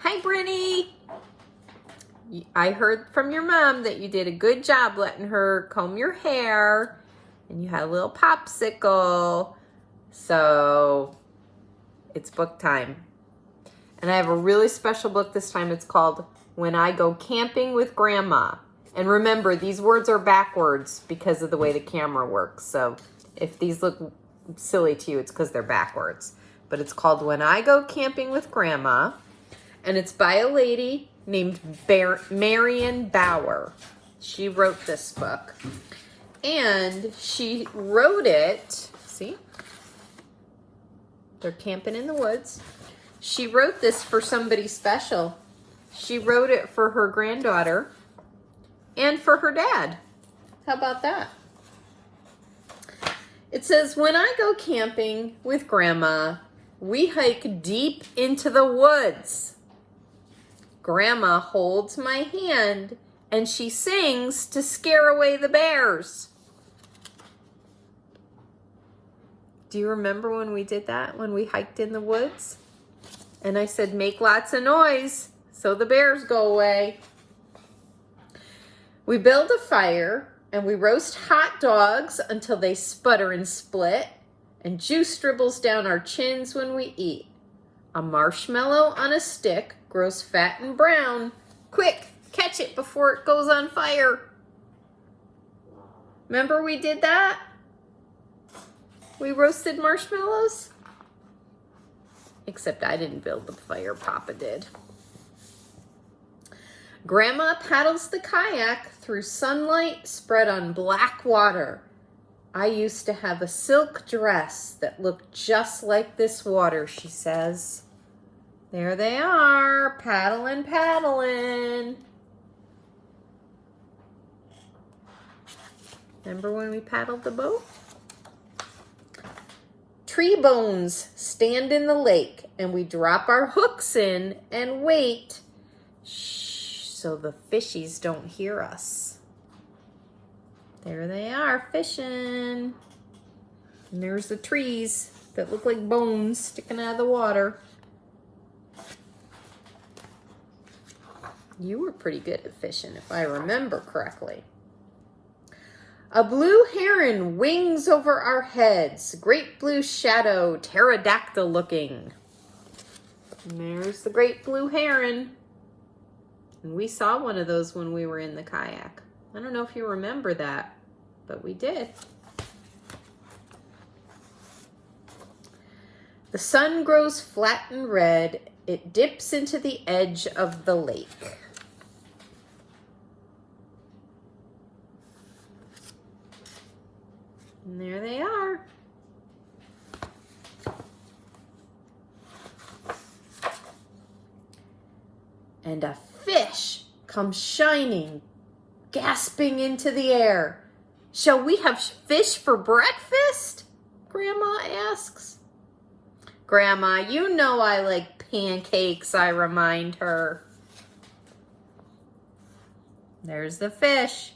Hi, Brynny. I heard from your mom that you did a good job letting her comb your hair, and you had a little popsicle. So it's book time. And I have a really special book this time. It's called When I Go Camping with Grandma. And remember, these words are backwards because of the way the camera works. So if these look silly to you, it's because they're backwards. But it's called When I Go Camping with Grandma. And it's by a lady named Marion Bauer. She wrote this book. And she wrote it, see? They're camping in the woods. She wrote this for somebody special. She wrote it for her granddaughter and for her dad. How about that? It says, when I go camping with Grandma, we hike deep into the woods. Grandma holds my hand and she sings to scare away the bears. Do you remember when we did that, when we hiked in the woods? And I said, make lots of noise so the bears go away. We build a fire and we roast hot dogs until they sputter and split, and juice dribbles down our chins when we eat. A marshmallow on a stick grows fat and brown. Quick, catch it before it goes on fire. Remember we did that? We roasted marshmallows? Except I didn't build the fire, Papa did. Grandma paddles the kayak through sunlight spread on black water. I used to have a silk dress that looked just like this water, she says. There they are, paddling, paddling. Remember when we paddled the boat? Tree bones stand in the lake, and we drop our hooks in and wait, so the fishies don't hear us. There they are, fishing. And there's the trees that look like bones sticking out of the water. You were pretty good at fishing, if I remember correctly. A blue heron wings over our heads, great blue shadow, pterodactyl looking. And there's the great blue heron. And we saw one of those when we were in the kayak. I don't know if you remember that, but we did. The sun grows flat and red. It dips into the edge of the lake. And there they are. And a fish comes shining, gasping into the air. Shall we have fish for breakfast? Grandma asks. Grandma, you know I like pancakes, I remind her. There's the fish.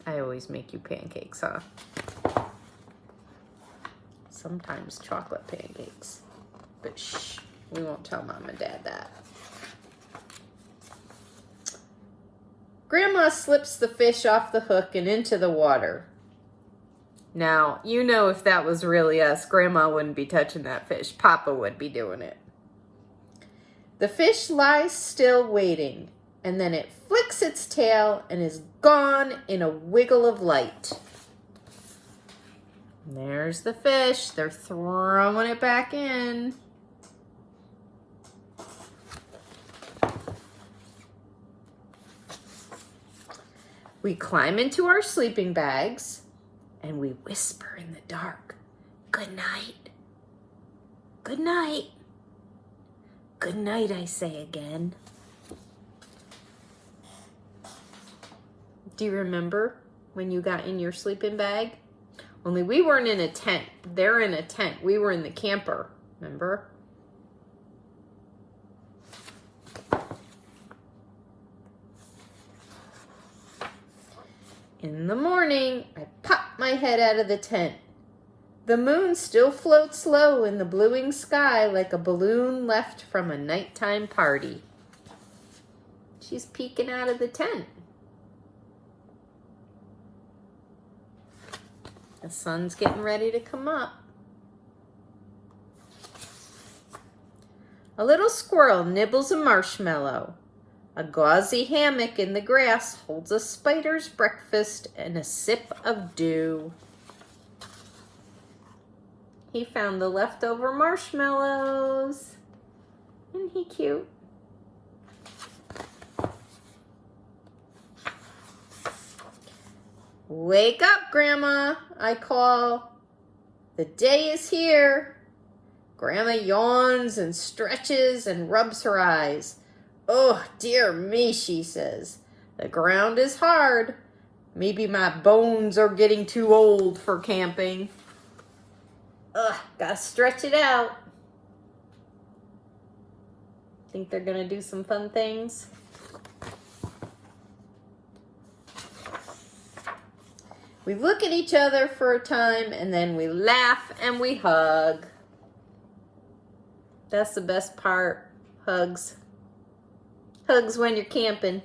I always make you pancakes, huh? Sometimes chocolate pancakes. But shh, we won't tell Mom and Dad that. Grandma slips the fish off the hook and into the water. Now, you know if that was really us, Grandma wouldn't be touching that fish. Papa would be doing it. The fish lies still waiting, and then it flicks its tail and is gone in a wiggle of light. And there's the fish. They're throwing it back in. We climb into our sleeping bags and we whisper in the dark, good night. Good night. Good night, I say again. Do you remember when you got in your sleeping bag? Only we weren't in a tent. They're in a tent. We were in the camper, remember? In the morning, I popped my head out of the tent. The moon still floats low in the bluing sky like a balloon left from a nighttime party. She's peeking out of the tent. The sun's getting ready to come up. A little squirrel nibbles a marshmallow. A gauzy hammock in the grass holds a spider's breakfast and a sip of dew. He found the leftover marshmallows. Isn't he cute? Wake up, Grandma, I call. The day is here. Grandma yawns and stretches and rubs her eyes. Oh, dear me, she says. The ground is hard. Maybe my bones are getting too old for camping. Ugh, gotta stretch it out. Think they're gonna do some fun things? We look at each other for a time and then we laugh and we hug. That's the best part, hugs. Hugs when you're camping.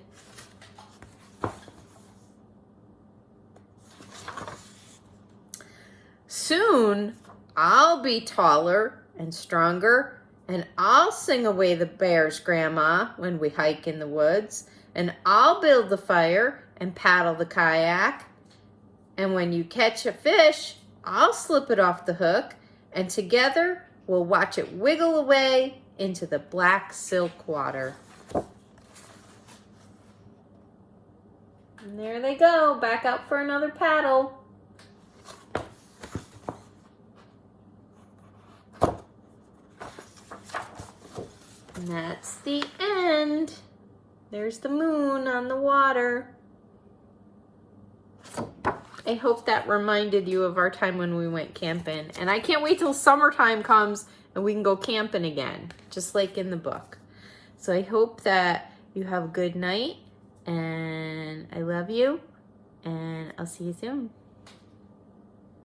Soon, I'll be taller and stronger, and I'll sing away the bears, Grandma, when we hike in the woods, and I'll build the fire and paddle the kayak, and when you catch a fish, I'll slip it off the hook, and together we'll watch it wiggle away into the black silk water. And there they go, back out for another paddle. And that's the end. There's the moon on the water. I hope that reminded you of our time when we went camping. And I can't wait till summertime comes and we can go camping again, just like in the book. So I hope that you have a good night, and I love you, and I'll see you soon.